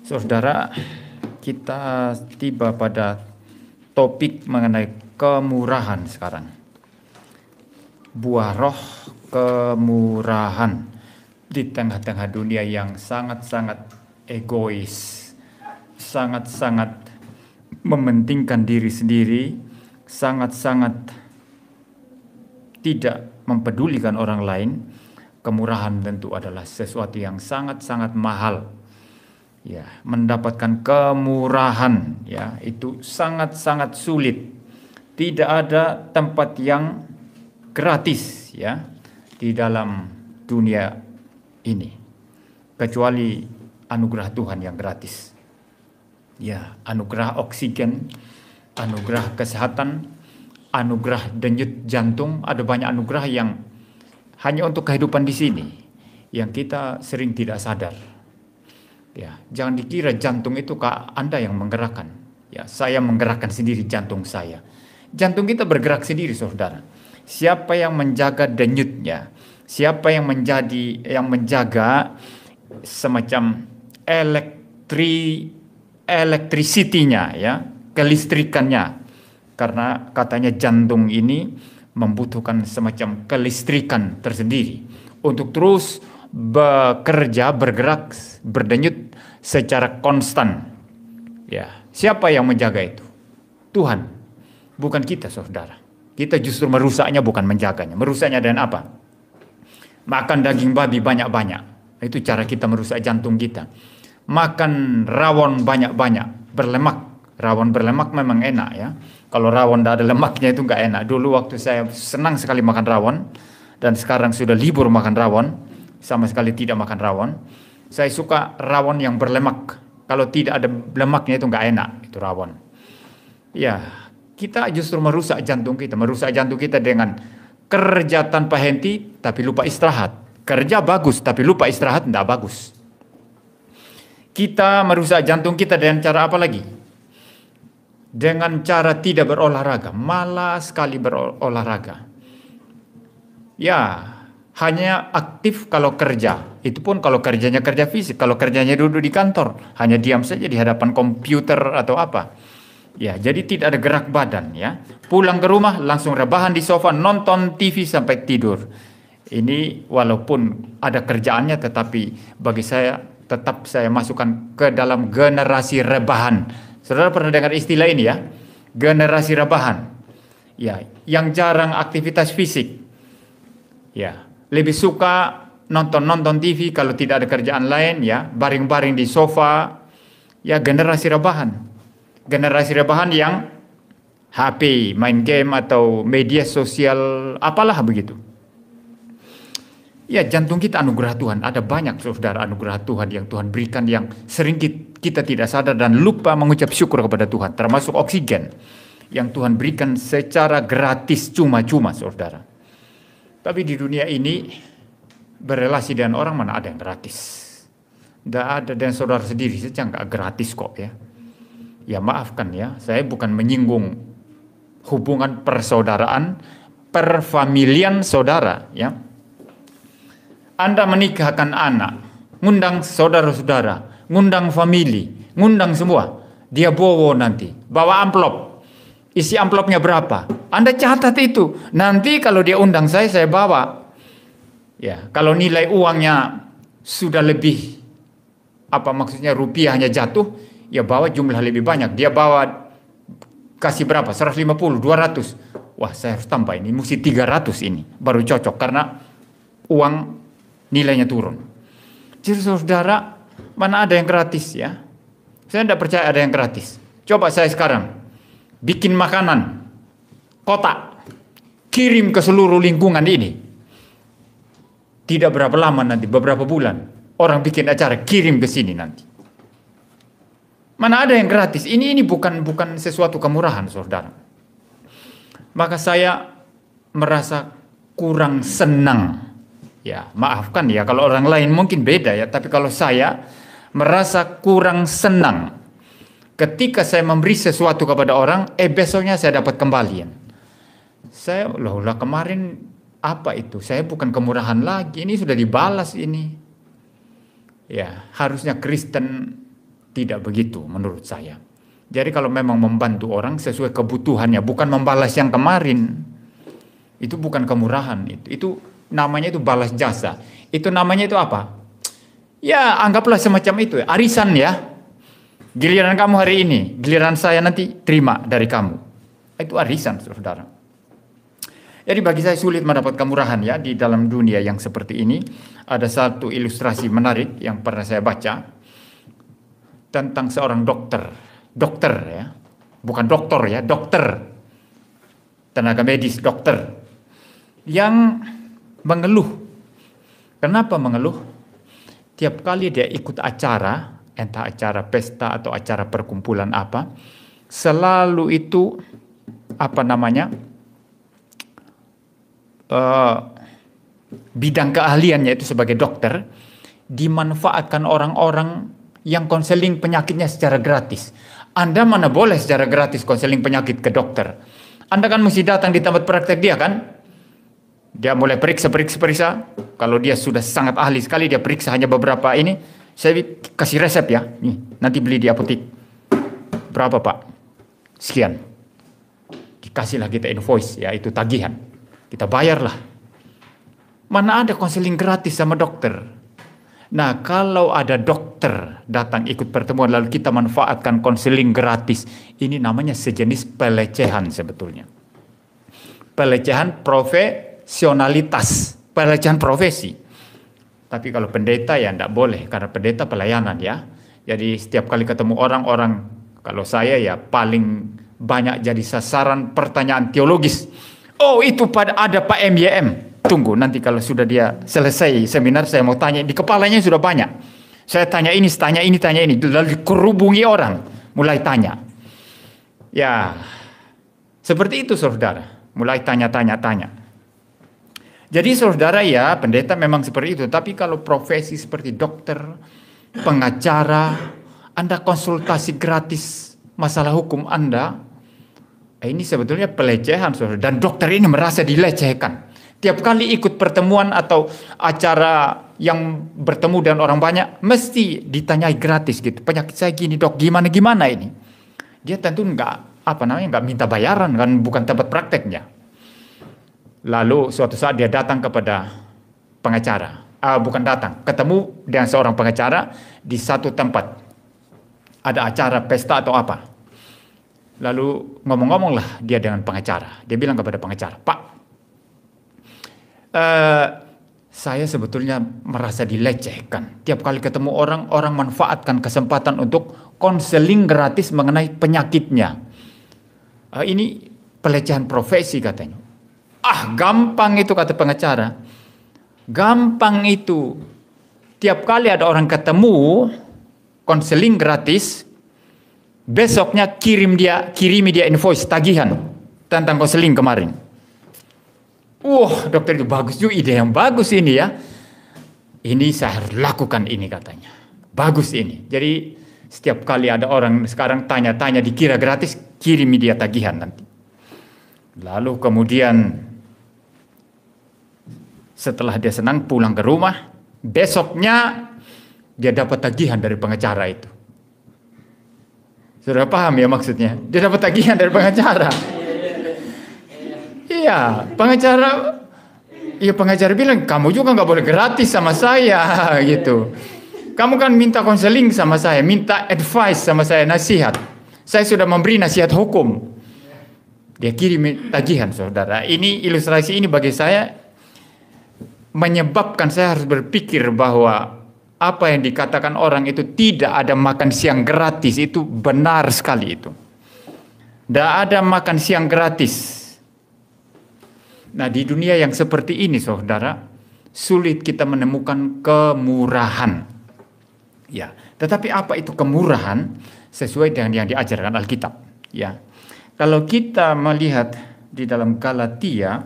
Saudara, kita tiba pada topik mengenai kemurahan sekarang. Buah roh kemurahan di tengah-tengah dunia yang sangat-sangat egois, sangat-sangat mementingkan diri sendiri, sangat-sangat tidak mempedulikan orang lain. Kemurahan tentu adalah sesuatu yang sangat-sangat mahal. Ya, mendapatkan kemurahan ya itu sangat-sangat sulit. Tidak ada tempat yang gratis ya di dalam dunia ini kecuali anugerah Tuhan yang gratis. Ya, anugerah oksigen, anugerah kesehatan, anugerah denyut jantung, ada banyak anugerah yang hanya untuk kehidupan di sini yang kita sering tidak sadar. Ya, jangan dikira jantung itu Anda yang menggerakkan. Ya, saya menggerakkan sendiri jantung saya. Jantung kita bergerak sendiri, saudara. Siapa yang menjaga denyutnya? Siapa yang menjaga semacam electricity-nya, ya, kelistrikannya? Karena katanya jantung ini membutuhkan semacam kelistrikan tersendiri untuk terus bekerja, bergerak, berdenyut secara konstan. Ya, siapa yang menjaga itu? Tuhan, bukan kita, saudara. Kita justru merusaknya, bukan menjaganya. Merusaknya dengan apa? Makan daging babi banyak-banyak. Itu cara kita merusak jantung kita. Makan rawon banyak-banyak, berlemak. Rawon berlemak memang enak ya. Kalau rawon tidak ada lemaknya itu nggak enak. Dulu waktu saya senang sekali makan rawon, dan sekarang sudah libur makan rawon, sama sekali tidak makan rawon. Saya suka rawon yang berlemak. Kalau tidak ada lemaknya itu nggak enak, itu rawon. Ya, kita justru merusak jantung kita. Merusak jantung kita dengan kerja tanpa henti, tapi lupa istirahat. Kerja bagus, tapi lupa istirahat, tidak bagus. Kita merusak jantung kita dengan cara apa lagi? Dengan cara tidak berolahraga. Malas sekali berolahraga. Ya, hanya aktif kalau kerja. Itu pun kalau kerjanya kerja fisik. Kalau kerjanya duduk di kantor, hanya diam saja di hadapan komputer atau apa. Ya, jadi tidak ada gerak badan ya. Pulang ke rumah langsung rebahan di sofa, nonton TV sampai tidur. Ini walaupun ada kerjaannya, tetapi bagi saya tetap saya masukkan ke dalam generasi rebahan. Saudara pernah dengar istilah ini ya? Generasi rebahan. Ya, yang jarang aktivitas fisik. Ya, lebih suka nonton TV kalau tidak ada kerjaan lain ya, baring-baring di sofa. Ya, generasi rebahan. Generasi rebahan yang HP, main game atau media sosial apalah begitu. Ya, jantung kita anugerah Tuhan. Ada banyak saudara anugerah Tuhan yang Tuhan berikan yang sering kita tidak sadar dan lupa mengucap syukur kepada Tuhan. Termasuk oksigen yang Tuhan berikan secara gratis, cuma-cuma saudara. Tapi di dunia ini berelasi dengan orang mana ada yang gratis. Tidak ada, dan saudara sendiri saja nggak gratis kok ya. Ya maafkan ya, saya bukan menyinggung hubungan persaudaraan, perfamilian saudara ya. Anda menikahkan anak, ngundang saudara-saudara, ngundang famili, ngundang semua. Dia bawa nanti, bawa amplop. Isi amplopnya berapa? Anda catat itu. Nanti kalau dia undang saya bawa. Ya, kalau nilai uangnya sudah lebih, apa maksudnya rupiahnya jatuh, ya bawa jumlah lebih banyak. Dia bawa kasih berapa? 150, 200. Wah, saya harus tambah ini, mesti 300 ini baru cocok karena uang nilainya turun. Jadi saudara, mana ada yang gratis ya? Saya tidak percaya ada yang gratis. Coba saya sekarang bikin makanan kotak, kirim ke seluruh lingkungan ini. Tidak berapa lama nanti, beberapa bulan, orang bikin acara kirim ke sini nanti. Mana ada yang gratis? Ini bukan sesuatu kemurahan, saudara. Maka saya merasa kurang senang. Ya, maafkan ya kalau orang lain mungkin beda ya, tapi kalau saya merasa kurang senang ketika saya memberi sesuatu kepada orang, besoknya saya dapat kembalian. Saya lah kemarin apa itu? Saya bukan kemurahan lagi, ini sudah dibalas ini. Ya, harusnya Kristen Tidak begitu menurut saya. Jadi kalau memang membantu orang sesuai kebutuhannya, bukan membalas yang kemarin, itu bukan kemurahan. Itu namanya itu balas jasa. Itu namanya itu apa? Ya anggaplah semacam itu, arisan ya. Giliran kamu hari ini, giliran saya nanti terima dari kamu. Itu arisan, saudara. Jadi bagi saya sulit mendapat kemurahan ya di dalam dunia yang seperti ini. Ada satu ilustrasi menarik yang pernah saya baca tentang seorang dokter ya, bukan doktor ya, dokter, tenaga medis, dokter yang mengeluh. Kenapa mengeluh? Tiap kali dia ikut acara, entah acara pesta atau acara perkumpulan apa, selalu itu bidang keahliannya itu sebagai dokter dimanfaatkan orang-orang yang konseling penyakitnya secara gratis. Anda mana boleh secara gratis konseling penyakit ke dokter? Anda kan mesti datang di tempat praktek dia kan? Dia mulai periksa. Kalau dia sudah sangat ahli sekali, dia periksa hanya beberapa ini. Saya kasih resep ya. Nih, nanti beli di apotek. Berapa Pak? Sekian. Dikasihlah kita invoice, ya itu tagihan. Kita bayarlah. Mana ada konseling gratis sama dokter? Nah, kalau ada dokter datang ikut pertemuan lalu kita manfaatkan konseling gratis, ini namanya sejenis pelecehan sebetulnya. Pelecehan profesionalitas, pelecehan profesi. Tapi kalau pendeta ya tidak boleh, karena pendeta pelayanan ya. Jadi setiap kali ketemu orang-orang, kalau saya ya paling banyak jadi sasaran pertanyaan teologis. Oh itu ada Pak MYM. Tunggu nanti kalau sudah dia selesai seminar saya mau tanya. Di kepalanya sudah banyak. Saya tanya ini. Lalu dikerubungi orang. Mulai tanya. Ya seperti itu saudara. Mulai tanya. Jadi saudara ya pendeta memang seperti itu. Tapi kalau profesi seperti dokter, pengacara, Anda konsultasi gratis masalah hukum Anda, ini sebetulnya pelecehan saudara. Dan dokter ini merasa dilecehkan. Tiap kali ikut pertemuan atau acara yang bertemu dengan orang banyak, mesti ditanyai gratis gitu. Penyakit saya gini dok, gimana ini? Dia tentu nggak minta bayaran kan, bukan tempat prakteknya. Lalu suatu saat dia datang kepada pengacara, ketemu dengan seorang pengacara di satu tempat. Ada acara pesta atau apa. Lalu ngomong-ngomonglah dia dengan pengacara. Dia bilang kepada pengacara, Pak, saya sebetulnya merasa dilecehkan. Tiap kali ketemu orang manfaatkan kesempatan untuk konseling gratis mengenai penyakitnya. Ini pelecehan profesi katanya. Gampang itu kata pengacara. Gampang itu. Tiap kali ada orang ketemu konseling gratis, besoknya kirimi dia invoice tagihan tentang konseling kemarin. Dokter itu bagus juga, ide yang bagus ini ya. Ini saya harus lakukan ini katanya. Bagus ini. Jadi setiap kali ada orang sekarang tanya-tanya dikira gratis, kirimi dia tagihan nanti. Lalu kemudian setelah dia senang pulang ke rumah, besoknya dia dapat tagihan dari pengacara itu. Sudah paham ya maksudnya? Dia dapat tagihan dari pengacara. Iya, pengacara bilang, kamu juga nggak boleh gratis sama saya gitu. Kamu kan minta konseling sama saya, minta advice sama saya, nasihat. Saya sudah memberi nasihat hukum. Dia kirim tagihan, saudara. Ini ilustrasi ini bagi saya menyebabkan saya harus berpikir bahwa apa yang dikatakan orang itu tidak ada makan siang gratis, itu benar sekali itu. Tidak ada makan siang gratis. Nah di dunia yang seperti ini saudara, sulit kita menemukan kemurahan. Ya, tetapi apa itu kemurahan? Sesuai dengan yang diajarkan Alkitab. Ya, kalau kita melihat di dalam Galatia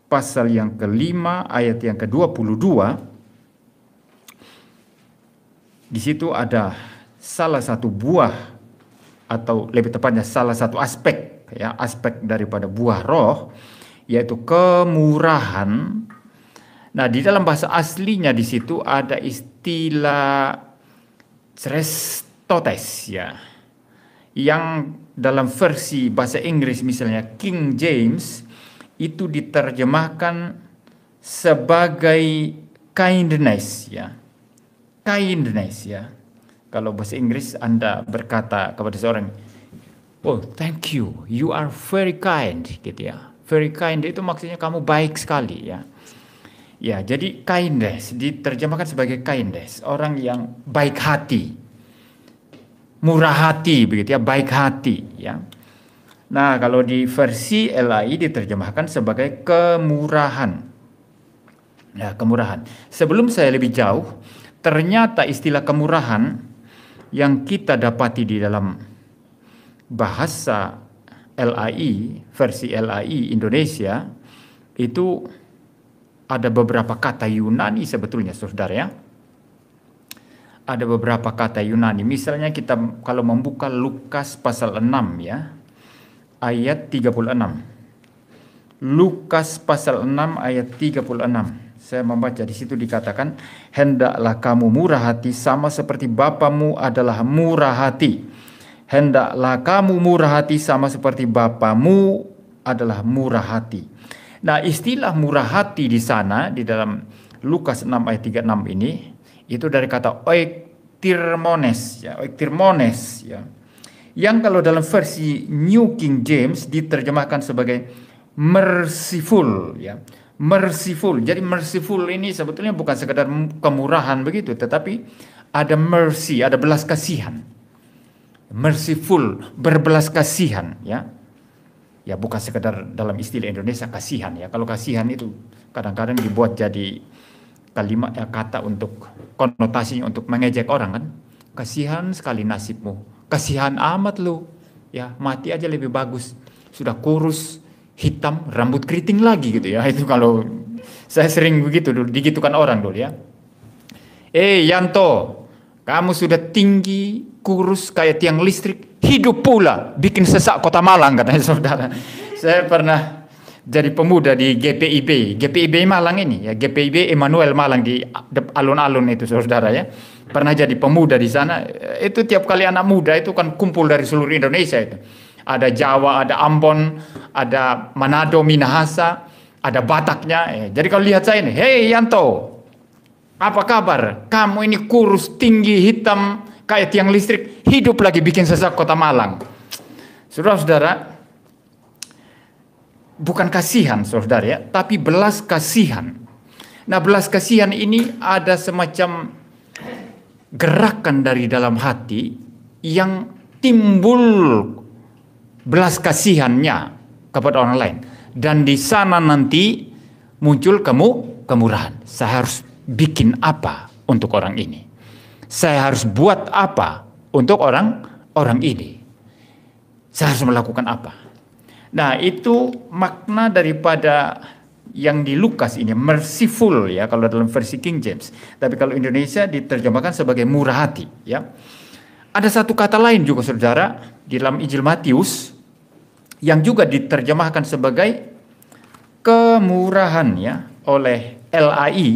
pasal yang kelima ayat yang ke-22, di situ ada salah satu buah atau lebih tepatnya salah satu aspek daripada buah roh, yaitu kemurahan. Nah, di dalam bahasa aslinya di situ ada istilah chrestotes ya. Yang dalam versi bahasa Inggris misalnya King James itu diterjemahkan sebagai kindness ya. Kindness ya. Kalau bahasa Inggris Anda berkata kepada seorang, "Oh, thank you. You are very kind." gitu ya. Very kind itu maksudnya kamu baik sekali ya. Ya, jadi kindness diterjemahkan sebagai kindness, orang yang baik hati. Murah hati begitu ya, baik hati ya. Nah, kalau di versi LAI diterjemahkan sebagai kemurahan. Ya, kemurahan. Sebelum saya lebih jauh, ternyata istilah kemurahan yang kita dapati di dalam bahasa LAI, versi LAI Indonesia, itu ada beberapa kata Yunani sebetulnya, saudara ya. Ada beberapa kata Yunani. Misalnya kita kalau membuka Lukas pasal 6 ya, ayat 36. Lukas pasal 6 ayat 36. Saya membaca di situ dikatakan, "Hendaklah kamu murah hati sama seperti Bapamu adalah murah hati." Hendaklah kamu murah hati sama seperti Bapamu adalah murah hati. Nah, istilah murah hati di sana di dalam Lukas 6 ayat 36 ini itu dari kata oiktirmones ya, oiktirmones ya. Yang kalau dalam versi New King James diterjemahkan sebagai merciful ya. Merciful. Jadi merciful ini sebetulnya bukan sekadar kemurahan begitu, tetapi ada mercy, ada belas kasihan. Merciful, berbelas kasihan ya. Ya bukan sekedar dalam istilah Indonesia kasihan ya. Kalau kasihan itu kadang-kadang dibuat jadi kalimat ya, kata untuk konotasinya untuk mengejek orang kan. Kasihan sekali nasibmu. Kasihan amat lu. Ya, mati aja lebih bagus. Sudah kurus, hitam, rambut keriting lagi gitu ya. Itu kalau saya sering begitu dulu, digitukan orang dulu ya. Yanto, kamu sudah tinggi, kurus kayak tiang listrik, hidup pula bikin sesak kota Malang katanya saudara. Saya pernah jadi pemuda di GPIB Malang ini ya, GPIB Emmanuel Malang di alun-alun itu saudara ya. Pernah jadi pemuda di sana. Itu tiap kali anak muda itu kan kumpul dari seluruh Indonesia itu. Ada Jawa, ada Ambon, ada Manado, Minahasa, ada Bataknya. Jadi kalau lihat saya ini, "Hei Yanto, apa kabar? Kamu ini kurus, tinggi, hitam, kayak tiang listrik, hidup lagi bikin sesak kota Malang." Saudara-saudara, bukan kasihan saudara ya, tapi belas kasihan. Nah, belas kasihan ini ada semacam gerakan dari dalam hati yang timbul belas kasihannya kepada orang lain. Dan di sana nanti muncul kemurahan. Saya harus bikin apa untuk orang ini? Saya harus buat apa untuk orang ini? Saya harus melakukan apa? Nah, itu makna daripada yang di Lukas ini, merciful ya kalau dalam versi King James. Tapi kalau Indonesia diterjemahkan sebagai murah hati ya. Ada satu kata lain juga saudara di dalam Injil Matius yang juga diterjemahkan sebagai kemurahan ya oleh LAI,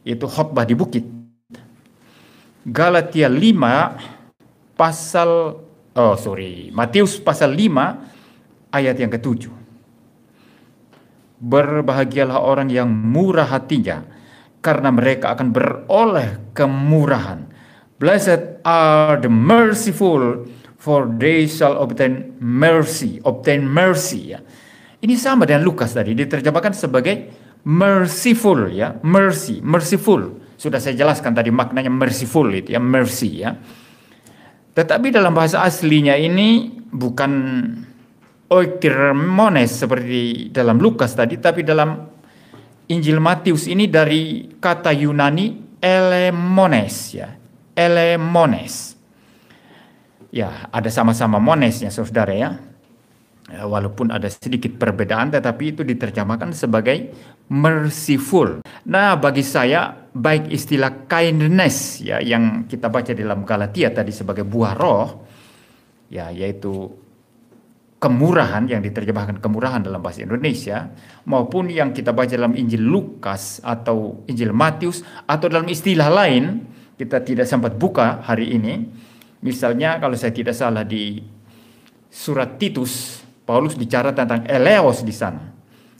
yaitu khotbah di bukit. Galatia 5 pasal Matius pasal 5 ayat yang ke-7. Berbahagialah orang yang murah hatinya, karena mereka akan beroleh kemurahan. Blessed are the merciful, for they shall obtain mercy. Obtain mercy ya. Ini sama dengan Lukas tadi, diterjemahkan sebagai merciful ya, mercy, merciful. Sudah saya jelaskan tadi maknanya merciful itu ya, mercy ya. Tetapi dalam bahasa aslinya ini bukan oiktirmones seperti dalam Lukas tadi, tapi dalam Injil Matius ini dari kata Yunani elemones ya, elemones. Ya, ada sama-sama monesnya saudara ya. Walaupun ada sedikit perbedaan, tetapi itu diterjemahkan sebagai merciful. Nah, bagi saya baik istilah kindness ya yang kita baca dalam Galatia tadi sebagai buah roh ya, yaitu kemurahan yang diterjemahkan kemurahan dalam bahasa Indonesia, maupun yang kita baca dalam Injil Lukas atau Injil Matius, atau dalam istilah lain kita tidak sempat buka hari ini. Misalnya kalau saya tidak salah di surat Titus, Paulus bicara tentang eleos di sana.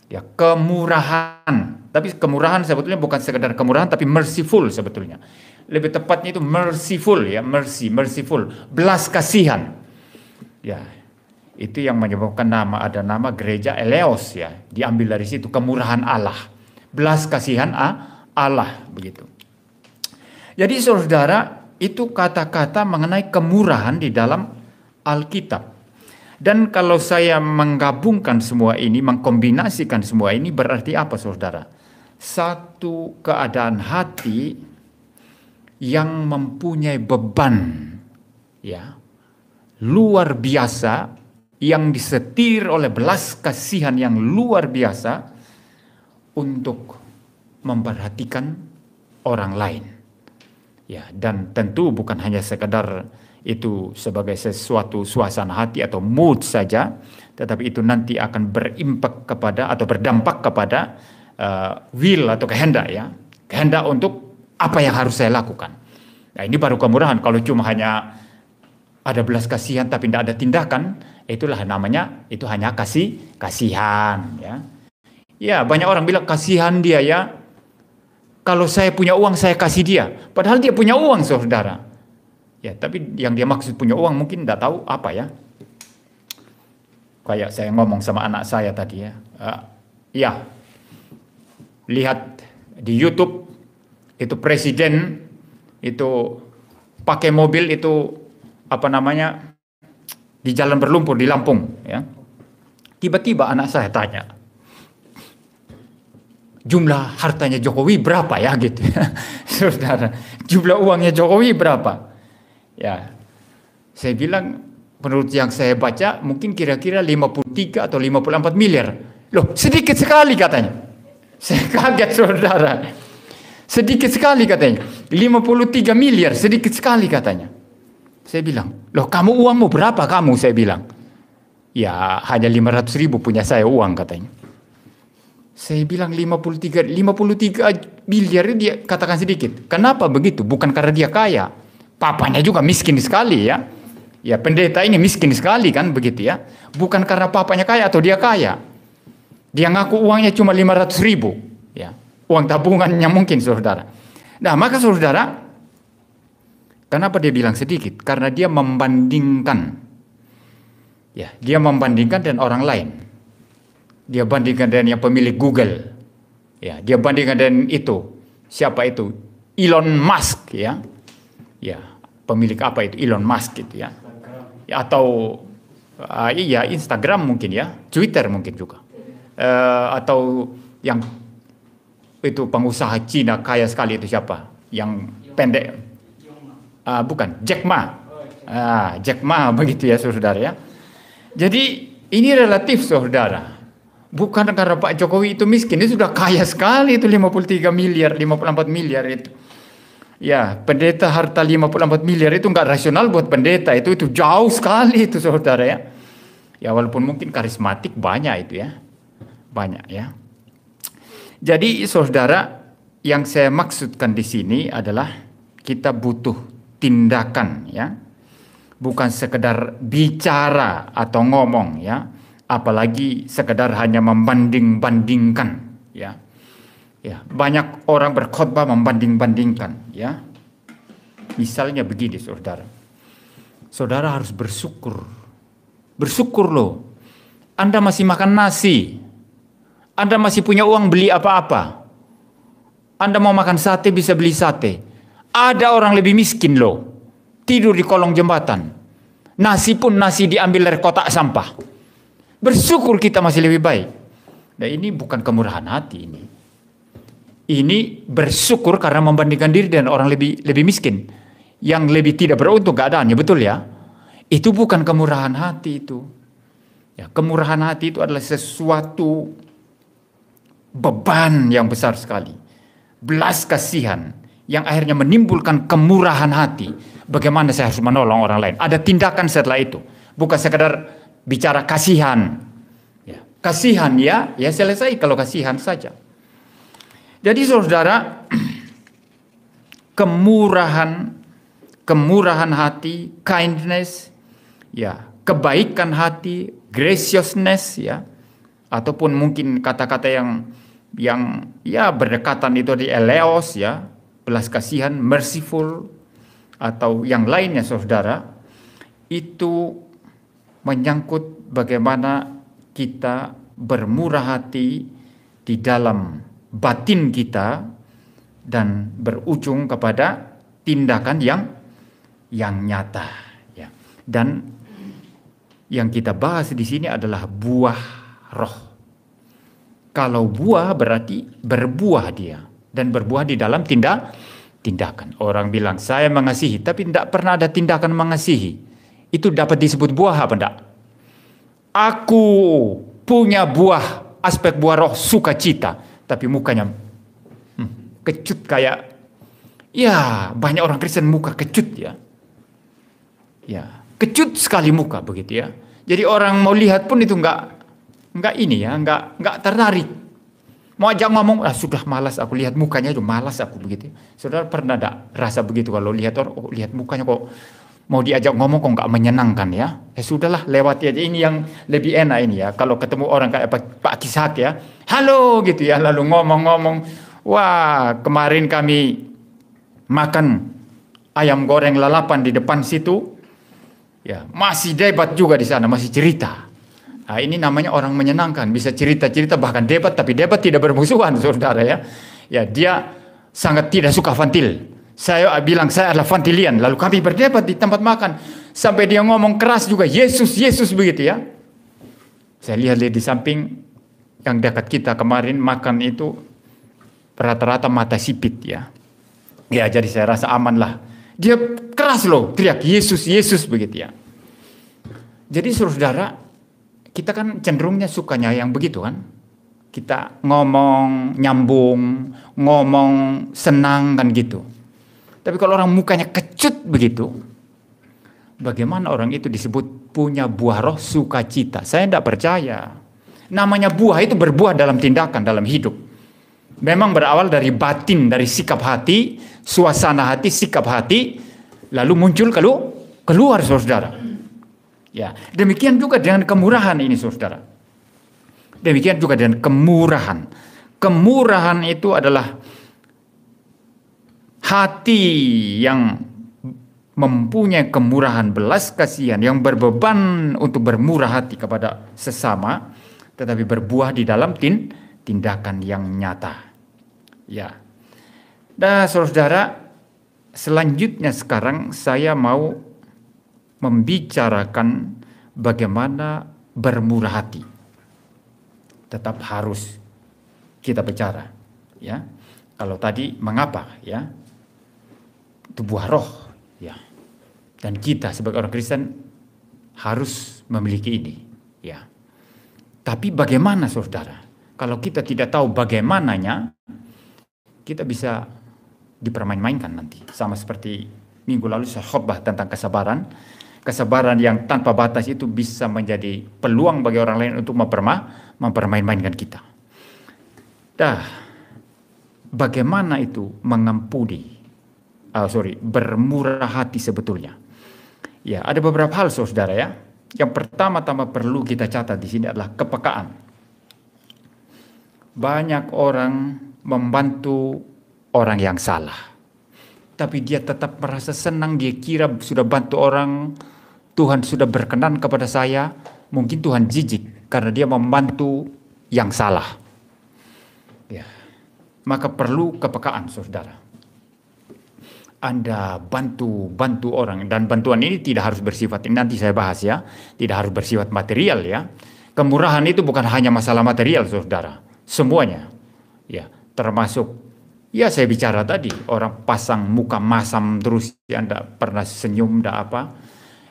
Ya, kemurahan. Tapi kemurahan sebetulnya bukan sekedar kemurahan, tapi merciful sebetulnya. Lebih tepatnya itu merciful, ya, merciful, belas kasihan. Ya, itu yang menyebabkan ada nama gereja Eleos, ya, diambil dari situ, kemurahan Allah, belas kasihan Allah, begitu. Jadi saudara, itu kata-kata mengenai kemurahan di dalam Alkitab. Dan kalau saya menggabungkan semua ini, mengkombinasikan semua ini, berarti apa saudara? Satu keadaan hati yang mempunyai beban, ya, luar biasa, yang disetir oleh belas kasihan yang luar biasa untuk memperhatikan orang lain. Ya, dan tentu bukan hanya sekedar itu sebagai sesuatu suasana hati atau mood saja, tetapi itu nanti akan berimpak kepada atau berdampak kepada will atau kehendak, ya, kehendak untuk apa yang harus saya lakukan. Nah, ini baru kemurahan. Kalau cuma hanya ada belas kasihan tapi tidak ada tindakan, itulah namanya, itu hanya kasihan, ya. Ya, banyak orang bilang kasihan dia, ya. Kalau saya punya uang saya kasih dia, padahal dia punya uang saudara. Ya, tapi yang dia maksud punya uang mungkin tidak tahu apa, ya. Kayak saya ngomong sama anak saya tadi, ya. Ya, lihat di YouTube itu presiden itu pakai mobil itu apa namanya di jalan berlumpur di Lampung, ya. Tiba-tiba anak saya tanya, jumlah hartanya Jokowi berapa, ya, gitu. Saudara, jumlah uangnya Jokowi berapa? Ya, saya bilang menurut yang saya baca mungkin kira-kira 53 atau 54 miliar. Loh, sedikit sekali katanya. Saya kaget saudara. Sedikit sekali katanya. 53 miliar, sedikit sekali katanya. Saya bilang, loh kamu uangmu berapa kamu? Saya bilang, ya hanya 500 ribu punya saya uang katanya. Saya bilang 53 miliar itu dia katakan sedikit. Kenapa begitu? Bukan karena dia kaya. Papanya juga miskin sekali, ya. Ya, pendeta ini miskin sekali kan begitu, ya. Bukan karena papanya kaya atau dia kaya. Dia ngaku uangnya cuma 500 ribu, ya. Uang tabungannya mungkin saudara. Nah, maka saudara, kenapa dia bilang sedikit? Karena dia membandingkan. Ya, dia membandingkan dengan orang lain. Dia bandingkan dengan yang pemilik Google. Ya, dia bandingkan dengan itu. Siapa itu? Elon Musk, ya. Ya, pemilik apa itu? Elon Musk gitu, ya. Ya, atau iya Instagram mungkin, ya. Twitter mungkin juga. Atau yang itu pengusaha Cina kaya sekali itu siapa? Yang pendek. Bukan, Jack Ma. Jack Ma begitu, ya saudara, ya. Jadi ini relatif saudara. Bukan karena Pak Jokowi itu miskin, dia sudah kaya sekali itu 53 miliar, 54 miliar itu. Ya, pendeta harta 54 miliar itu enggak rasional buat pendeta, itu jauh sekali itu saudara, ya. Ya, walaupun mungkin karismatik banyak itu, ya. Banyak, ya. Jadi saudara, yang saya maksudkan di sini adalah kita butuh tindakan, ya. Bukan sekedar bicara atau ngomong, ya. Apalagi sekedar hanya membanding-bandingkan, ya. Ya, banyak orang berkhotbah membanding-bandingkan, ya. Misalnya begini, saudara. Saudara harus bersyukur. Bersyukur loh. Anda masih makan nasi. Anda masih punya uang beli apa-apa. Anda mau makan sate bisa beli sate. Ada orang lebih miskin loh. Tidur di kolong jembatan. Nasi pun nasi diambil dari kotak sampah. Bersyukur kita masih lebih baik. Nah, ini bukan kemurahan hati ini. Ini bersyukur karena membandingkan diri dengan orang lebih miskin, yang lebih tidak beruntung keadaannya, betul, ya? Itu bukan kemurahan hati itu. Ya, kemurahan hati itu adalah sesuatu beban yang besar sekali. Belas kasihan yang akhirnya menimbulkan kemurahan hati. Bagaimana saya harus menolong orang lain? Ada tindakan setelah itu. Bukan sekedar bicara kasihan. Ya, kasihan ya selesai kalau kasihan saja. Jadi saudara, kemurahan hati, kindness, ya, kebaikan hati, graciousness, ya, ataupun mungkin kata-kata yang ya berdekatan itu di eleos, ya, belas kasihan, merciful, atau yang lainnya saudara, itu menyangkut bagaimana kita bermurah hati di dalam batin kita dan berujung kepada tindakan yang nyata, ya. Dan yang kita bahas di sini adalah buah roh. Kalau buah berarti berbuah dia, dan berbuah di dalam tindakan. Orang bilang saya mengasihi, tapi tidak pernah ada tindakan mengasihi. Itu dapat disebut buah apa enggak? Aku punya buah, aspek buah roh sukacita, tapi mukanya kecut kayak, ya banyak orang Kristen muka kecut, ya. Ya, kecut sekali muka begitu, ya. Jadi orang mau lihat pun itu enggak ini, ya, enggak tertarik. Mau ajak ngomong, sudah malas aku lihat mukanya itu, malas aku begitu. Saudara pernah enggak rasa begitu kalau lihat orang, lihat mukanya kok mau diajak ngomong kok enggak menyenangkan, ya. Ya sudahlah, lewati aja, ini yang lebih enak ini, ya. Kalau ketemu orang kayak Pak Kishak, ya, halo gitu, ya, lalu ngomong-ngomong, wah kemarin kami makan ayam goreng lalapan di depan situ, ya, masih debat juga di sana, masih cerita. Nah, ini namanya orang menyenangkan, bisa cerita-cerita bahkan debat, tapi debat tidak bermusuhan, saudara, ya. Ya, dia sangat tidak suka fantil. Saya bilang saya adalah fantilian, lalu kami berdebat di tempat makan sampai dia ngomong keras juga, Yesus, Yesus begitu, ya. Saya lihat di samping yang dekat kita kemarin makan itu rata-rata mata sipit, ya. Ya, jadi saya rasa aman lah. Dia keras loh, teriak Yesus, Yesus begitu, ya. Jadi saudara, kita kan cenderungnya sukanya yang begitu kan. Kita ngomong nyambung, ngomong senang kan gitu. Tapi kalau orang mukanya kecut begitu, bagaimana orang itu disebut punya buah roh sukacita? Saya tidak percaya. Namanya buah itu berbuah dalam tindakan, dalam hidup. Memang berawal dari batin, dari sikap hati, suasana hati, sikap hati, lalu muncul keluar, saudara. Ya, demikian juga dengan kemurahan ini, saudara. Demikian juga dengan kemurahan. Kemurahan itu adalah hati yang mempunyai kemurahan, belas kasihan, yang berbeban untuk bermurah hati kepada sesama, tetapi berbuah di dalam tindakan yang nyata. Ya. Nah, saudara, selanjutnya sekarang saya mau membicarakan bagaimana bermurah hati. Tetap harus kita bicara, ya. Kalau tadi mengapa, ya? Itu buah roh, ya. Dan kita sebagai orang Kristen harus memiliki ini, ya. Tapi bagaimana, saudara? Kalau kita tidak tahu bagaimananya, kita bisa dipermain-mainkan nanti. Sama seperti minggu lalu saya khotbah tentang kesabaran. Kesabaran yang tanpa batas itu bisa menjadi peluang bagi orang lain untuk mempermain-mainkan kita. Dah, bagaimana itu mengampuni? Bermurah hati sebetulnya. Ya, ada beberapa hal, saudara, ya. Yang pertama-tama perlu kita catat di sini adalah kepekaan. Banyak orang membantu orang yang salah, tapi dia tetap merasa senang, dia kira sudah bantu orang, Tuhan sudah berkenan kepada saya. Mungkin Tuhan jijik karena dia membantu yang salah. Ya, maka perlu kepekaan, saudara. Anda bantu orang, dan bantuan ini tidak harus bersifat, ini nanti saya bahas, ya, tidak harus bersifat material, ya. Kemurahan itu bukan hanya masalah material, saudara, semuanya, ya, termasuk, ya, saya bicara tadi orang pasang muka masam terus, ya, Anda pernah senyum, tidak apa,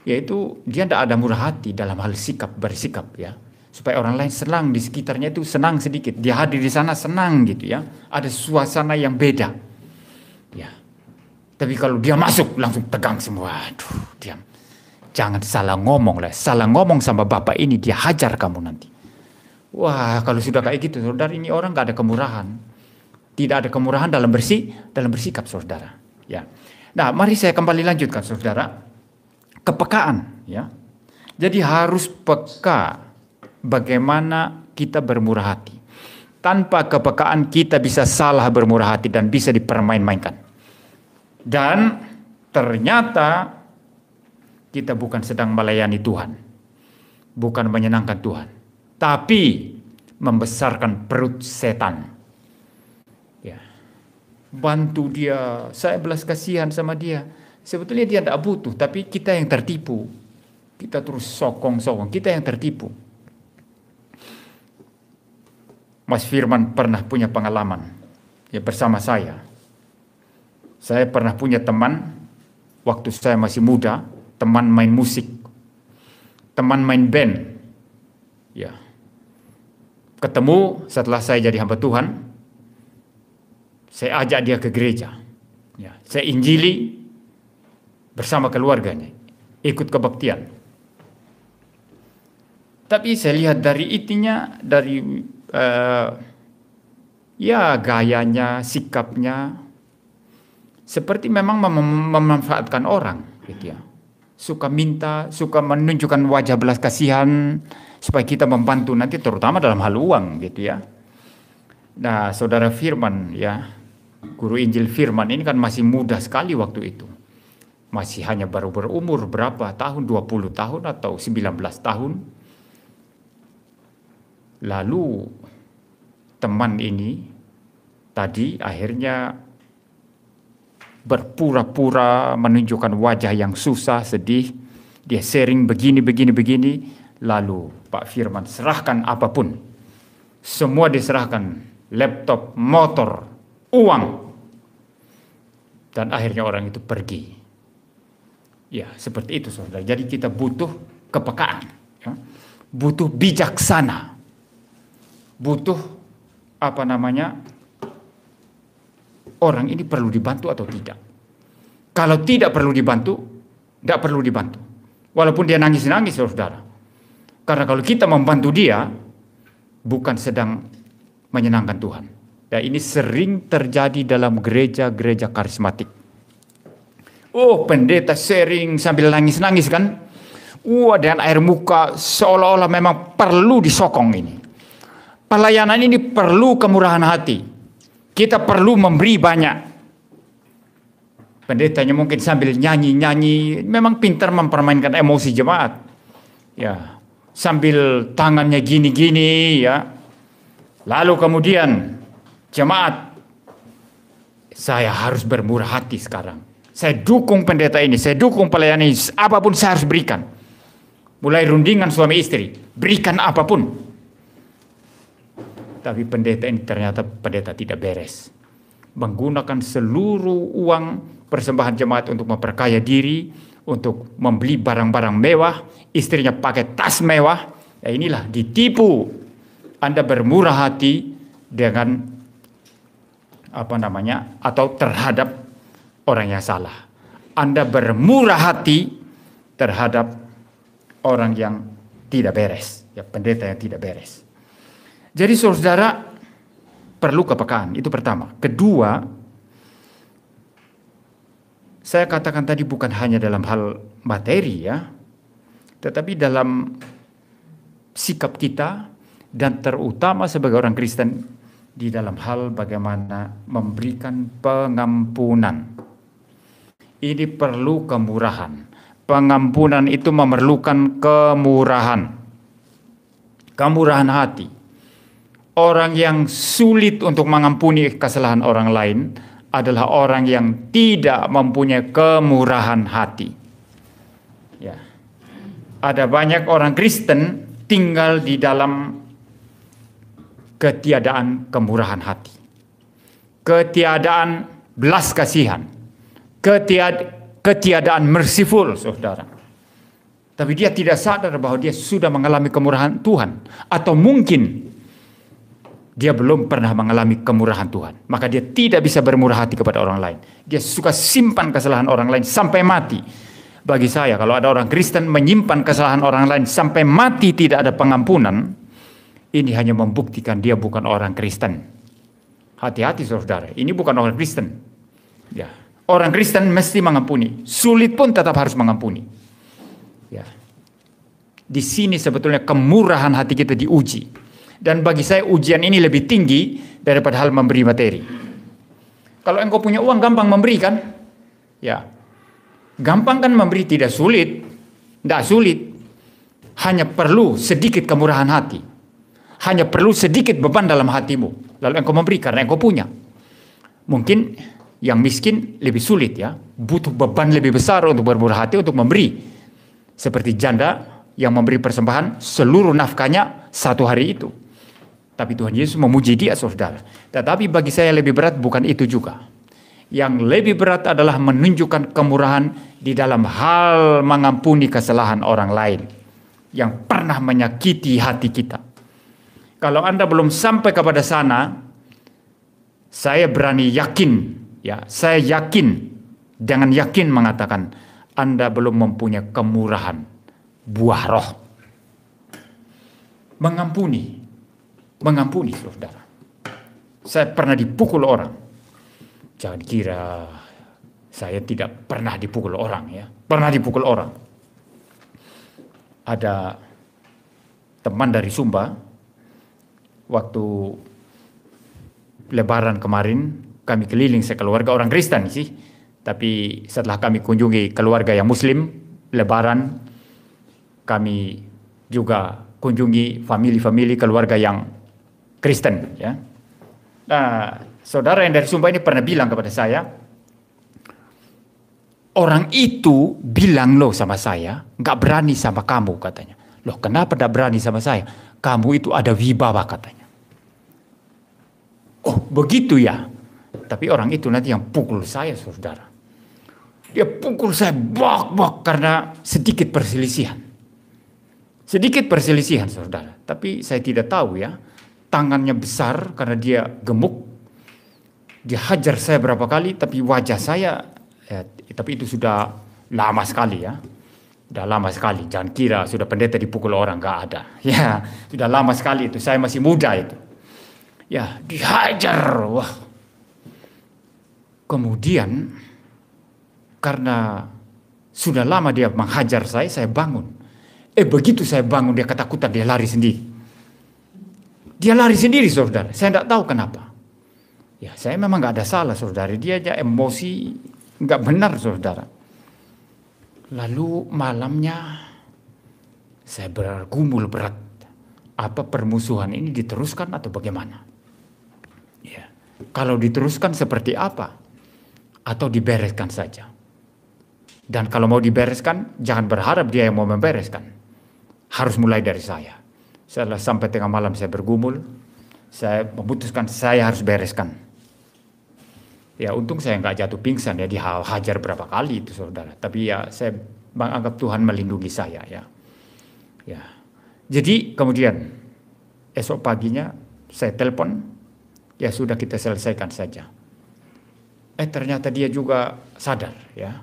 yaitu dia tidak ada murah hati dalam hal bersikap, ya, supaya orang lain senang di sekitarnya itu senang sedikit, dia hadir di sana senang gitu, ya, ada suasana yang beda, ya. Tapi kalau dia masuk langsung tegang semua, aduh, diam. Jangan salah ngomong lah. Salah ngomong sama bapak ini, dia hajar kamu nanti. Wah, kalau sudah kayak gitu, saudara, ini orang gak ada kemurahan. Tidak ada kemurahan dalam bersikap, saudara. Ya. Nah, mari saya kembali lanjutkan, saudara. Kepekaan, ya. Jadi harus peka bagaimana kita bermurah hati. Tanpa kepekaan kita bisa salah bermurah hati dan bisa dipermain-mainkan. Dan ternyata kita bukan sedang melayani Tuhan, bukan menyenangkan Tuhan, tapi membesarkan perut setan. Ya. Bantu dia, saya belas kasihan sama dia. Sebetulnya dia tidak butuh, tapi kita yang tertipu. Kita terus sokong-sokong, kita yang tertipu. Mas Firman pernah punya pengalaman ya bersama saya. Saya pernah punya teman waktu saya masih muda. Teman main musik, teman main band, ya. Ketemu setelah saya jadi hamba Tuhan, saya ajak dia ke gereja, ya. Saya injili bersama keluarganya, ikut kebaktian. Tapi saya lihat dari itunya, dari ya gayanya, sikapnya, seperti memang memanfaatkan orang, gitu ya. Suka minta, suka menunjukkan wajah belas kasihan supaya kita membantu nanti, terutama dalam hal uang, gitu ya. Nah, saudara Firman, ya, guru Injil Firman ini kan masih muda sekali waktu itu. Masih hanya baru berumur berapa tahun, 20 tahun atau 19 tahun. Lalu teman ini tadi akhirnya berpura-pura menunjukkan wajah yang susah, sedih. Dia sharing begini. Lalu Pak Firman serahkan apapun. Semua diserahkan. Laptop, motor, uang. Dan akhirnya orang itu pergi. Ya, seperti itu, saudara. Jadi kita butuh kepekaan. Ya. Butuh bijaksana. Butuh orang ini perlu dibantu atau tidak. Kalau tidak perlu dibantu, tidak perlu dibantu. Walaupun dia nangis-nangis, saudara. Karena kalau kita membantu dia, bukan sedang menyenangkan Tuhan. Dan ini sering terjadi dalam gereja-gereja karismatik. Oh, pendeta sharing sambil nangis-nangis kan. Dan air muka seolah-olah memang perlu disokong ini. Pelayanan ini perlu kemurahan hati. Kita perlu memberi banyak. Pendetanya mungkin sambil nyanyi-nyanyi, memang pintar mempermainkan emosi jemaat. Ya, sambil tangannya gini-gini, ya. Lalu kemudian jemaat, saya harus bermurah hati sekarang. Saya dukung pendeta ini, saya dukung pelayanan ini, apapun saya harus berikan. Mulai rundingan suami istri, berikan apapun. Tapi pendeta ini ternyata pendeta tidak beres. Menggunakan seluruh uang persembahan jemaat untuk memperkaya diri, untuk membeli barang-barang mewah, istrinya pakai tas mewah. Ya inilah ditipu. Anda bermurah hati dengan atau terhadap orang yang salah. Anda bermurah hati terhadap orang yang tidak beres, ya, pendeta yang tidak beres. Jadi saudara perlu kepekaan, itu pertama. Kedua, saya katakan tadi bukan hanya dalam hal materi ya, tetapi dalam sikap kita dan terutama sebagai orang Kristen di dalam hal bagaimana memberikan pengampunan. Ini perlu kemurahan. Pengampunan itu memerlukan kemurahan. Kemurahan hati. Orang yang sulit untuk mengampuni kesalahan orang lain adalah orang yang tidak mempunyai kemurahan hati. Ya. Ada banyak orang Kristen tinggal di dalam ketiadaan kemurahan hati. Ketiadaan belas kasihan. Ketiadaan merciful, saudara. Tapi dia tidak sadar bahwa dia sudah mengalami kemurahan Tuhan. Atau mungkin dia belum pernah mengalami kemurahan Tuhan. Maka dia tidak bisa bermurah hati kepada orang lain. Dia suka simpan kesalahan orang lain sampai mati. Bagi saya, kalau ada orang Kristen menyimpan kesalahan orang lain sampai mati tidak ada pengampunan, ini hanya membuktikan dia bukan orang Kristen. Hati-hati saudara, ini bukan orang Kristen. Ya, orang Kristen mesti mengampuni, sulit pun tetap harus mengampuni. Ya, di sini sebetulnya kemurahan hati kita diuji. Dan bagi saya ujian ini lebih tinggi daripada hal memberi materi. Kalau engkau punya uang gampang memberi kan? Ya, gampang kan memberi, tidak sulit. Tidak sulit. Hanya perlu sedikit kemurahan hati. Hanya perlu sedikit beban dalam hatimu. Lalu engkau memberi karena engkau punya. Mungkin yang miskin lebih sulit ya. Butuh beban lebih besar untuk bermurah hati untuk memberi. Seperti janda yang memberi persembahan seluruh nafkahnya satu hari itu. Tapi Tuhan Yesus memuji dia saudara. Tetapi bagi saya lebih berat bukan itu juga. Yang lebih berat adalah menunjukkan kemurahan di dalam hal mengampuni kesalahan orang lain. Yang pernah menyakiti hati kita. Kalau Anda belum sampai kepada sana, saya berani yakin, ya, saya yakin, jangan yakin mengatakan Anda belum mempunyai kemurahan buah roh. Mengampuni saudara. Saya pernah dipukul orang. Jangan kira saya tidak pernah dipukul orang ya. Pernah dipukul orang. Ada teman dari Sumba, waktu Lebaran kemarin kami keliling sekeluarga, orang Kristen sih. Tapi setelah kami kunjungi keluarga yang Muslim, Lebaran kami juga kunjungi famili-famili keluarga yang Kristen ya. Nah, saudara yang dari Sumba ini pernah bilang kepada saya, orang itu bilang loh sama saya, nggak berani sama kamu katanya. Loh kenapa nggak berani sama saya? Kamu itu ada wibawa katanya. Oh begitu ya. Tapi orang itu nanti yang pukul saya saudara. Dia pukul saya bak-bak karena sedikit perselisihan. Sedikit perselisihan saudara. Tapi saya tidak tahu ya. Tangannya besar karena dia gemuk. Dia hajar saya berapa kali. Tapi wajah saya. Tapi itu sudah lama sekali ya. Sudah lama sekali. Jangan kira sudah pendeta dipukul orang. Gak ada. Ya sudah lama sekali itu. Saya masih muda itu. Ya dihajar. Wah. Kemudian. Karena sudah lama dia menghajar saya bangun. Begitu saya bangun dia ketakutan. Dia lari sendiri. Dia lari sendiri saudara. Saya tidak tahu kenapa. Ya saya memang nggak ada salah saudara. Dia aja emosi nggak benar saudara. Lalu malamnya saya bergumul berat. Apa permusuhan ini diteruskan atau bagaimana? Ya. Kalau diteruskan seperti apa? Atau dibereskan saja? Dan kalau mau dibereskan jangan berharap dia yang mau membereskan. Harus mulai dari saya. Setelah sampai tengah malam saya bergumul, saya memutuskan saya harus bereskan. Ya untung saya nggak jatuh pingsan ya, dihajar berapa kali itu saudara. Tapi ya saya menganggap Tuhan melindungi saya ya. Ya. Jadi kemudian esok paginya saya telepon, ya sudah kita selesaikan saja. Ternyata dia juga sadar ya.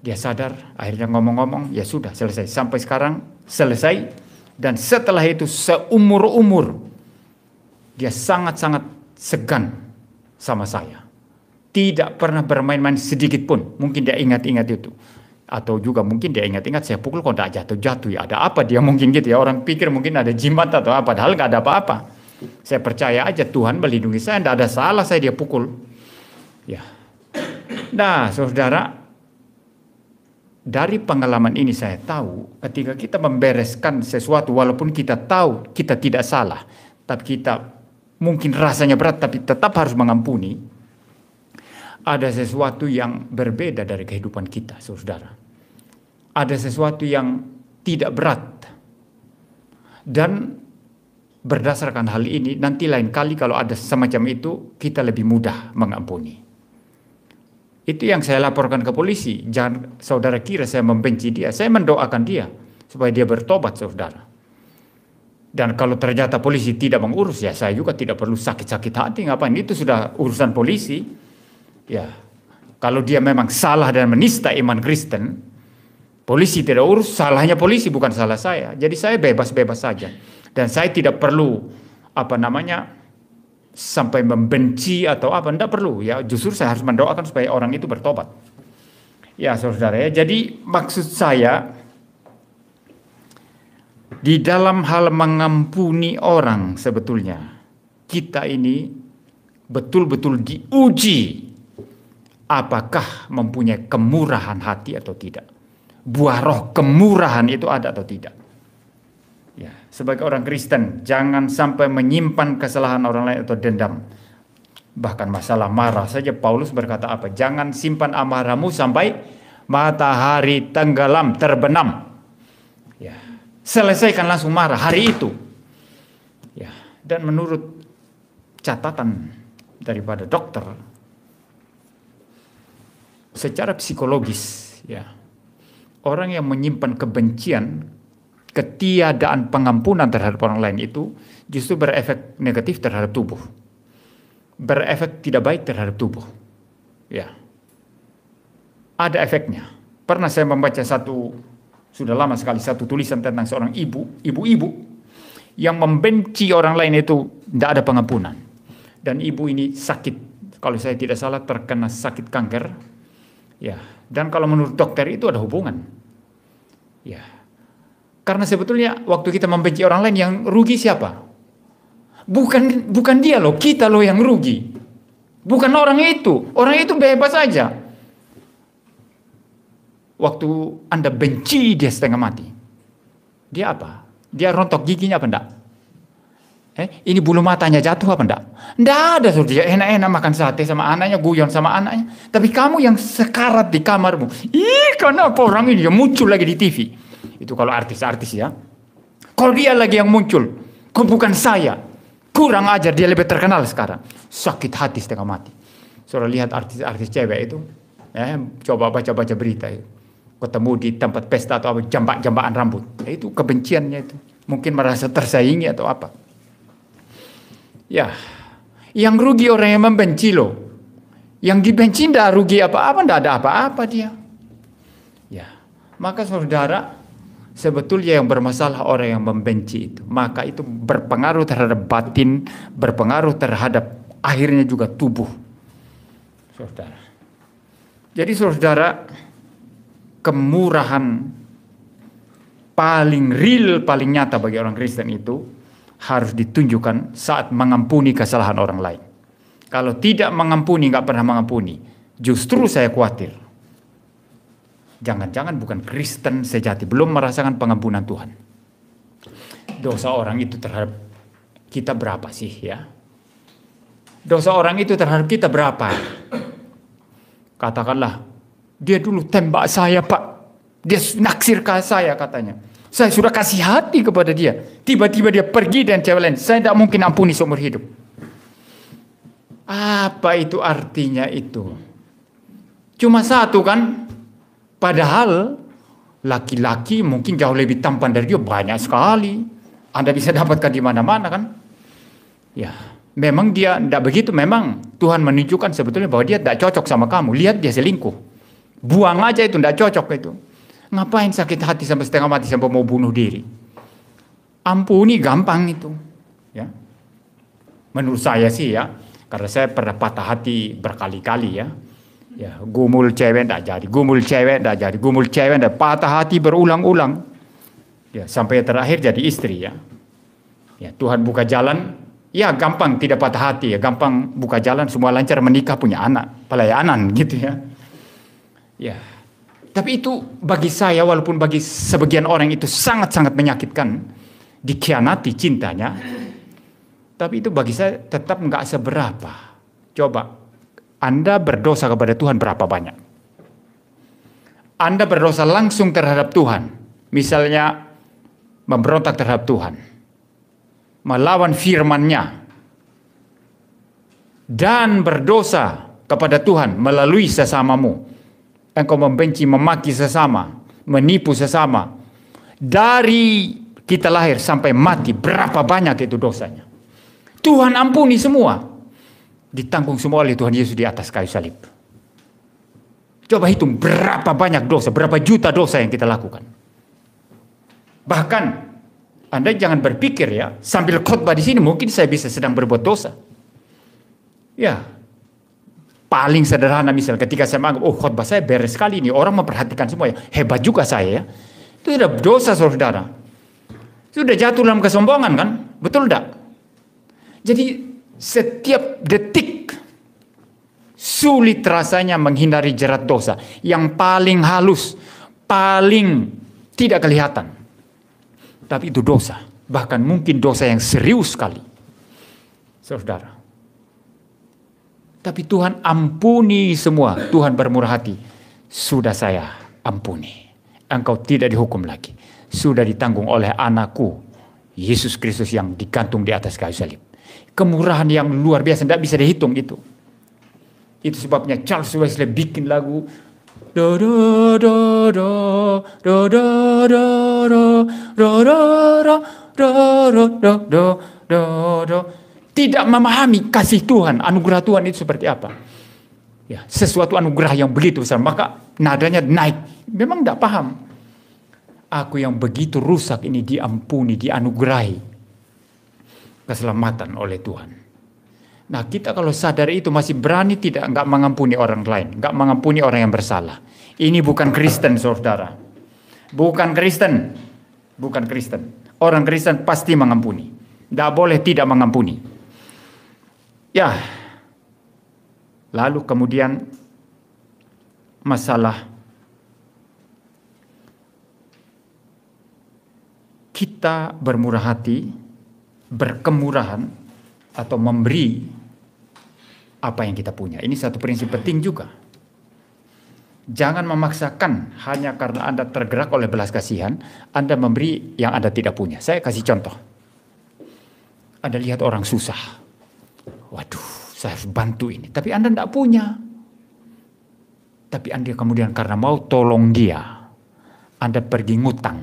Dia sadar, akhirnya ngomong-ngomong, ya sudah selesai. Sampai sekarang selesai. Dan setelah itu seumur-umur dia sangat-sangat segan sama saya. Tidak pernah bermain-main sedikit pun. Mungkin dia ingat-ingat itu. Atau juga mungkin dia ingat-ingat saya pukul kok tidak jatuh-jatuh ya. Ada apa dia mungkin gitu ya. Orang pikir mungkin ada jimat atau apa. Padahal nggak ada apa-apa. Saya percaya aja Tuhan melindungi saya. Tidak ada salah saya dia pukul. Ya. Nah saudara. Dari pengalaman ini saya tahu ketika kita membereskan sesuatu walaupun kita tahu kita tidak salah. Tapi kita mungkin rasanya berat tapi tetap harus mengampuni. Ada sesuatu yang berbeda dari kehidupan kita saudara. Ada sesuatu yang tidak berat. Dan berdasarkan hal ini nanti lain kali kalau ada semacam itu kita lebih mudah mengampuni. Itu yang saya laporkan ke polisi. Jangan saudara kira saya membenci dia. Saya mendoakan dia supaya dia bertobat saudara. Dan kalau ternyata polisi tidak mengurus ya saya juga tidak perlu sakit-sakit hati. Ngapain? Itu sudah urusan polisi. Ya, kalau dia memang salah dan menista iman Kristen, Polisi tidak urus, salahnya polisi bukan salah saya. Jadi saya bebas-bebas saja. Dan saya tidak perlu sampai membenci atau apa, tidak perlu ya. Justru saya harus mendoakan supaya orang itu bertobat. Ya saudara ya. Jadi maksud saya di dalam hal mengampuni orang sebetulnya kita ini betul-betul diuji apakah mempunyai kemurahan hati atau tidak. Buah roh kemurahan itu ada atau tidak. Ya, sebagai orang Kristen jangan sampai menyimpan kesalahan orang lain atau dendam. Bahkan masalah marah saja Paulus berkata apa? Jangan simpan amarahmu sampai matahari tenggelam terbenam. Ya, selesaikan langsung marah hari itu. Ya, dan menurut catatan daripada dokter secara psikologis ya, orang yang menyimpan kebencian, ketiadaan pengampunan terhadap orang lain itu justru berefek negatif terhadap tubuh. Berefek tidak baik terhadap tubuh. Ya. Ada efeknya. Pernah saya membaca sudah lama sekali satu tulisan tentang seorang ibu-ibu yang membenci orang lain itu tidak ada pengampunan. Dan ibu ini sakit, kalau saya tidak salah terkena sakit kanker. Ya. Dan kalau menurut dokter itu ada hubungan. Ya. Karena sebetulnya waktu kita membenci orang lain yang rugi siapa? Bukan dia loh, kita loh yang rugi. Bukan orang itu. Orang itu bebas saja. Waktu Anda benci dia setengah mati. Dia apa? Dia rontok giginya apa enggak? Ini bulu matanya jatuh apa enggak? Enggak ada, dia enak-enak makan sate sama anaknya, guyon sama anaknya. Tapi kamu yang sekarat di kamarmu. Kenapa orang ini yang muncul lagi di TV? Itu kalau artis-artis ya. Kalau dia lagi yang muncul, kok bukan saya. Kurang ajar, dia lebih terkenal sekarang. Sakit hati setengah mati. Saudara lihat artis-artis cewek itu. Coba baca-baca berita itu. Ketemu di tempat pesta atau apa, jambak-jambakan rambut. Itu kebenciannya itu. Mungkin merasa tersaingi atau apa. Ya, yang rugi orang yang membenci loh. Yang dibenci tidak rugi apa-apa, tidak ada apa-apa dia. Ya, maka saudara, sebetulnya yang bermasalah orang yang membenci itu. Maka itu berpengaruh terhadap batin, berpengaruh terhadap akhirnya juga tubuh. Saudara. Jadi saudara, kemurahan paling real, paling nyata bagi orang Kristen itu harus ditunjukkan saat mengampuni kesalahan orang lain. Kalau tidak mengampuni, nggak pernah mengampuni, justru saya khawatir. Jangan-jangan bukan Kristen sejati, belum merasakan pengampunan Tuhan. Dosa orang itu terhadap kita berapa sih ya? Dosa orang itu terhadap kita berapa? Katakanlah, dia dulu tembak saya Pak. Dia naksir ke saya katanya. Saya sudah kasih hati kepada dia. Tiba-tiba dia pergi dan cewek lain. Saya tidak mungkin ampuni seumur hidup. Apa itu artinya itu? Cuma satu kan? Padahal laki-laki mungkin jauh lebih tampan dari dia, banyak sekali. Anda bisa dapatkan di mana-mana kan? Ya, memang dia tidak begitu. Memang Tuhan menunjukkan sebetulnya bahwa dia tidak cocok sama kamu. Lihat dia selingkuh. Buang aja itu, tidak cocok itu. Ngapain sakit hati sampai setengah mati sampai mau bunuh diri? Ampuni gampang itu. Ya, menurut saya sih ya, karena saya pernah patah hati berkali-kali ya. Ya, gumul cewek tidak jadi, gumul cewek tidak jadi, gumul cewek tidak, patah hati berulang-ulang. Ya, sampai terakhir jadi istri ya. Ya, Tuhan buka jalan, ya gampang tidak patah hati ya, gampang buka jalan, semua lancar menikah punya anak, pelayanan gitu ya. Ya, tapi itu bagi saya walaupun bagi sebagian orang itu sangat-sangat menyakitkan, dikhianati cintanya, tapi itu bagi saya tetap nggak seberapa. Coba. Anda berdosa kepada Tuhan berapa banyak? Anda berdosa langsung terhadap Tuhan. Misalnya memberontak terhadap Tuhan. Melawan firman-Nya. Dan berdosa kepada Tuhan melalui sesamamu. Engkau membenci, memaki sesama. Menipu sesama. Dari kita lahir sampai mati, berapa banyak itu dosanya? Tuhan ampuni semua. Ditanggung semua oleh Tuhan Yesus di atas kayu salib. Coba hitung berapa banyak dosa, berapa juta dosa yang kita lakukan. Bahkan Anda jangan berpikir ya, sambil khotbah di sini mungkin saya bisa sedang berbuat dosa. Ya, paling sederhana misal ketika saya menganggap, oh khotbah saya beres sekali ini, orang memperhatikan semua ya, hebat juga saya ya. Itu sudah dosa saudara. Sudah jatuh dalam kesombongan kan? Betul enggak? Jadi setiap detik sulit rasanya menghindari jerat dosa. Yang paling halus, paling tidak kelihatan. Tapi itu dosa. Bahkan mungkin dosa yang serius sekali. Saudara. Tapi Tuhan ampuni semua. Tuhan bermurah hati. Sudah saya ampuni. Engkau tidak dihukum lagi. Sudah ditanggung oleh anakku, Yesus Kristus yang digantung di atas kayu salib. Kemurahan yang luar biasa, tidak bisa dihitung itu. Itu sebabnya Charles Wesley bikin lagu do do do do do do do do do do do do do do do do. Tidak memahami kasih Tuhan, anugerah Tuhan itu seperti apa. Ya, sesuatu anugerah yang begitu besar, maka nadanya naik. Memang tidak paham. Aku yang begitu rusak ini diampuni, dianugerahi keselamatan oleh Tuhan. Nah, kita kalau sadar itu masih berani nggak mengampuni orang lain, nggak mengampuni orang yang bersalah. Ini bukan Kristen, saudara. Bukan Kristen. Bukan Kristen. Orang Kristen pasti mengampuni. Nggak boleh tidak mengampuni. Ya. Lalu kemudian masalah kita bermurah hati, berkemurahan, atau memberi apa yang kita punya. Ini satu prinsip penting juga. Jangan memaksakan hanya karena Anda tergerak oleh belas kasihan, Anda memberi yang Anda tidak punya. Saya kasih contoh. Anda lihat orang susah. Waduh, saya harus bantu ini. Tapi Anda tidak punya. Tapi Anda kemudian karena mau tolong dia, Anda pergi ngutang.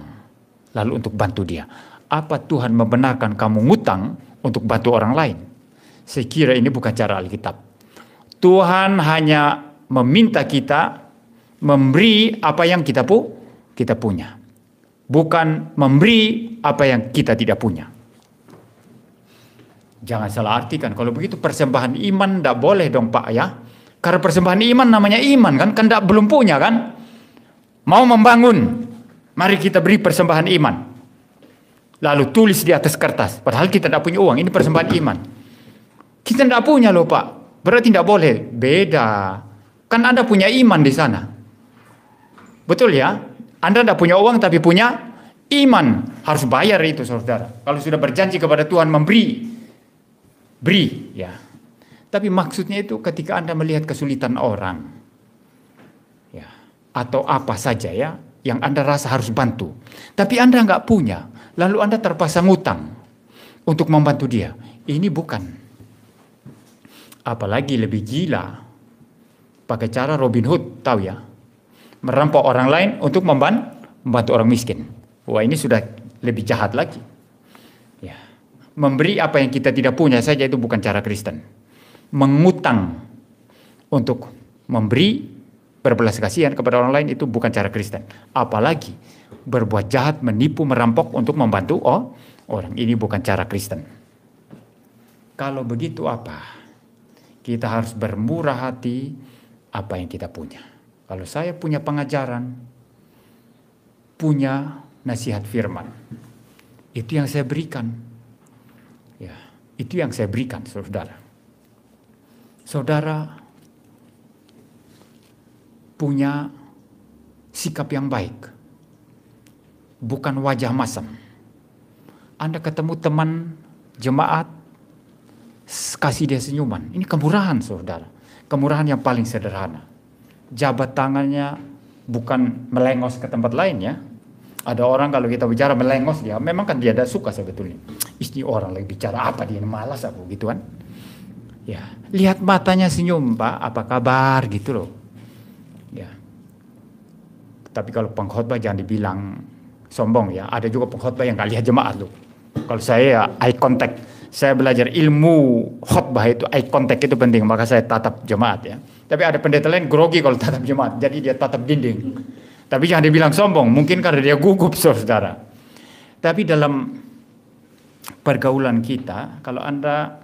Lalu untuk bantu dia. Apa Tuhan membenarkan kamu ngutang untuk bantu orang lain? Saya kira ini bukan cara Alkitab. Tuhan hanya meminta kita memberi apa yang kita punya. Bukan memberi apa yang kita tidak punya. Jangan salah artikan. Kalau begitu persembahan iman tidak boleh dong Pak ya. Karena persembahan iman namanya iman kan. Kan belum punya kan. Mau membangun. Mari kita beri persembahan iman. Lalu tulis di atas kertas. Padahal kita tidak punya uang. Ini persembahan iman. Kita tidak punya loh Pak. Berarti tidak boleh. Beda. Kan Anda punya iman di sana. Betul ya? Anda tidak punya uang tapi punya iman. Harus bayar itu saudara. Kalau sudah berjanji kepada Tuhan memberi. Beri. Ya. Tapi maksudnya itu ketika Anda melihat kesulitan orang. Ya. Atau apa saja ya. Yang Anda rasa harus bantu. Tapi Anda nggak punya. Lalu Anda terpaksa ngutang. Untuk membantu dia. Ini bukan. Apalagi lebih gila. Pakai cara Robin Hood. Tahu ya. Merampok orang lain untuk membantu orang miskin. Wah ini sudah lebih jahat lagi. Ya. Memberi apa yang kita tidak punya saja itu bukan cara Kristen. Mengutang. Untuk memberi berbelas kasihan kepada orang lain itu bukan cara Kristen. Apalagi berbuat jahat, menipu, merampok untuk membantu orang. Ini bukan cara Kristen. Kalau begitu apa? Kita harus bermurah hati apa yang kita punya. Kalau saya punya pengajaran, punya nasihat firman, itu yang saya berikan. Ya, itu yang saya berikan, saudara. Saudara punya sikap yang baik. Bukan wajah masam. Anda ketemu teman jemaat, kasih dia senyuman. Ini kemurahan saudara. Kemurahan yang paling sederhana. Jabat tangannya bukan melengos ke tempat lain ya. Ada orang kalau kita bicara melengos dia. Memang kan dia ada suka sebetulnya. Ini orang lagi bicara apa dia malas aku gitu kan. Ya, lihat matanya senyum Pak, apa kabar gitu loh. Ya. Tapi kalau pengkhotbah jangan dibilang sombong ya. Ada juga pengkhotbah yang gak lihat jemaat loh. Kalau saya ya eye contact saya belajar ilmu khotbah itu eye contact itu penting, maka saya tatap jemaat ya. Tapi ada pendeta lain grogi kalau tatap jemaat, jadi dia tatap dinding. Tapi jangan dibilang sombong, mungkin karena dia gugup saudara. Tapi dalam pergaulan kita, kalau Anda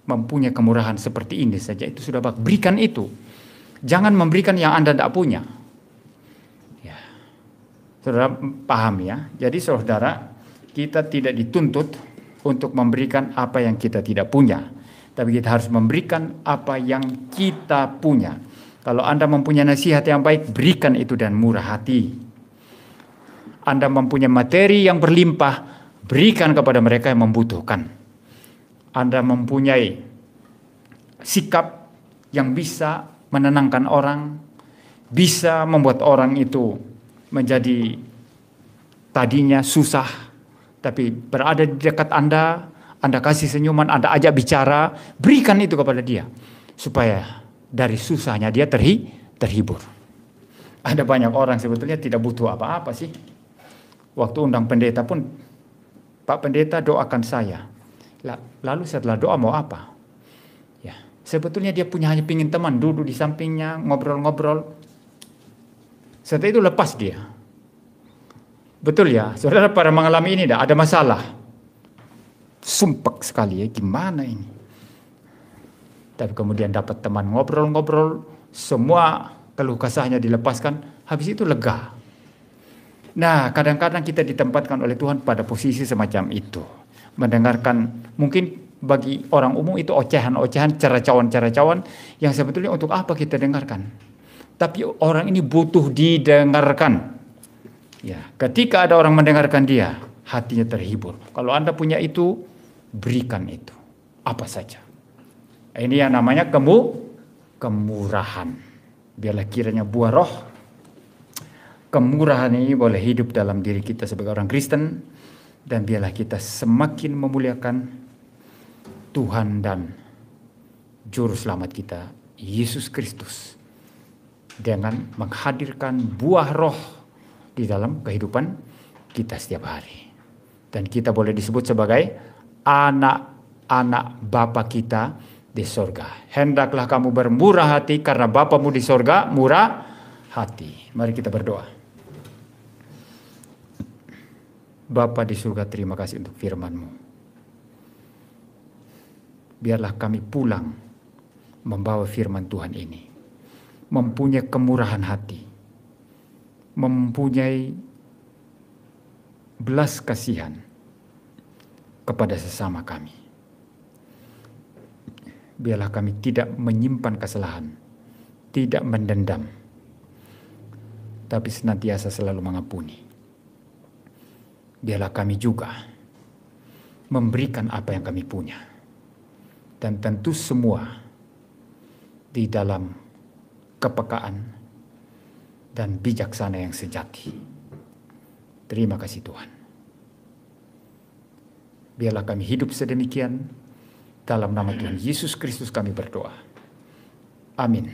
mempunyai kemurahan seperti ini saja, itu sudah bagus. Berikan itu. Jangan memberikan yang Anda tidak punya. Ya. Saudara paham ya? Jadi saudara, kita tidak dituntut untuk memberikan apa yang kita tidak punya. Tapi kita harus memberikan apa yang kita punya. Kalau Anda mempunyai nasihat yang baik, berikan itu dan murah hati. Anda mempunyai materi yang berlimpah, berikan kepada mereka yang membutuhkan. Anda mempunyai sikap yang bisa menenangkan orang, bisa membuat orang itu menjadi tadinya susah, tapi berada di dekat Anda kasih senyuman, Anda ajak bicara, berikan itu kepada dia. Supaya dari susahnya dia terhibur. Ada banyak orang sebetulnya tidak butuh apa-apa sih. Waktu undang pendeta pun, Pak Pendeta doakan saya. Lalu setelah doa mau apa? Ya, sebetulnya dia hanya pingin teman duduk di sampingnya, ngobrol-ngobrol. Setelah itu lepas dia. Betul ya, saudara pada mengalami ini ada masalah. Sumpek sekali ya, gimana ini? Tapi kemudian dapat teman ngobrol-ngobrol, semua keluh kesahnya dilepaskan, habis itu lega. Nah, kadang-kadang kita ditempatkan oleh Tuhan pada posisi semacam itu. Mendengarkan, mungkin bagi orang umum itu ocehan-ocehan, ceracauan-ceracauan yang sebetulnya untuk apa kita dengarkan. Tapi orang ini butuh didengarkan. Ya, ketika ada orang mendengarkan dia, hatinya terhibur. Kalau Anda punya itu, berikan itu. Apa saja. Ini yang namanya kemurahan. Biarlah kiranya buah roh, kemurahan ini boleh hidup dalam diri kita sebagai orang Kristen. Dan biarlah kita semakin memuliakan Tuhan dan Juru Selamat kita, Yesus Kristus. Dengan menghadirkan buah roh di dalam kehidupan kita setiap hari. Dan kita boleh disebut sebagai anak-anak Bapa kita di sorga. Hendaklah kamu bermurah hati karena Bapamu di sorga murah hati. Mari kita berdoa. Bapa di surga, terima kasih untuk firman-Mu. Biarlah kami pulang membawa firman Tuhan ini. Mempunyai kemurahan hati. Mempunyai belas kasihan kepada sesama kami. Biarlah kami tidak menyimpan kesalahan, tidak mendendam, tapi senantiasa selalu mengampuni. Biarlah kami juga memberikan apa yang kami punya. Dan tentu semua di dalam kepekaan dan bijaksana yang sejati. Terima kasih Tuhan. Biarlah kami hidup sedemikian. Dalam nama Tuhan Yesus Kristus kami berdoa. Amin.